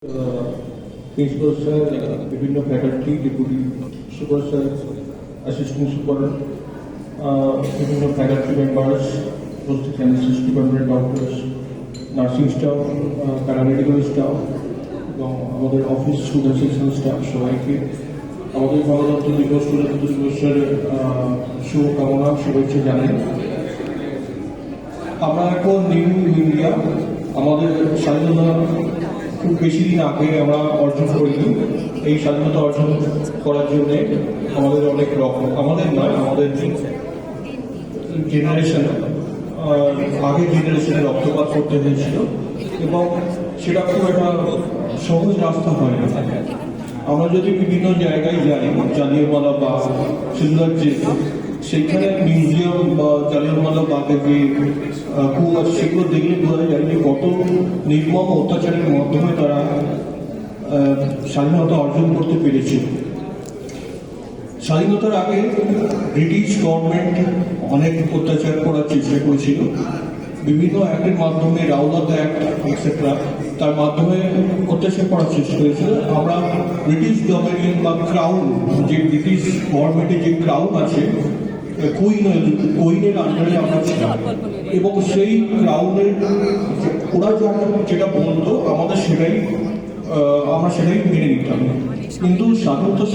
Principal sir, বিভিন্ন faculty, deputy super sir, assistant super, বিভিন্ন faculty members, উপস্থিত NSS department doctors, nursing staff, paramedical staff এবং আমাদের office supervision staff সবাইকে আমাদের গণতন্ত্র দিবস প্রজাতন্ত্র দিবসের শুভকামনা শুভেচ্ছা জানাই। আমরা এখন নিউ ইন্ডিয়া, আমাদের স্বাধীনতা খুব বেশি দিন আগে আমরা অর্জন করিনি। এই স্বাধীনতা অর্জন করার জন্যে আমাদের অনেক রকম, আমাদের নয়, আমাদের জেনারেশন, আগের জেনারেশনে রক্তপাত করতে হয়েছিল এবং সেটা খুব একটা সহজ রাস্তা হয় না। আমরা যদি বিভিন্ন জায়গায় যাই, জালিয়ানওয়ালা বাগ, সিলভার জেল, সেখানে মিউজিয়াম বা জালিয়ানওয়ালা বাগের যে কুয়া আছে সেগুলো দেখলে বোঝা যায় যে কত নির্মম অত্যাচারের মাধ্যমে তারা স্বাধীনতা অর্জন করতে পেরেছিল। স্বাধীনতার আগে ব্রিটিশ গভর্নমেন্ট অনেক অত্যাচার করার চেষ্টা করেছিল, বিভিন্ন অ্যাক্টের মাধ্যমে, রাওলাত অ্যাক্ট এক্সেট্রা, তার মাধ্যমে অত্যাচার করার চেষ্টা করেছিল। আমরা ব্রিটিশ ডমিনিয়ন বা ক্রাউন, যে ব্রিটিশ গভর্নমেন্টের যে ক্রাউন আছে, কুইনের আন্ডারে আমরা ছিলাম এবং সেই ক্রাউনের ওরা যেটা বলতো আমরা সেটাই মেনে নিতাম। কিন্তু স্বাধীনতা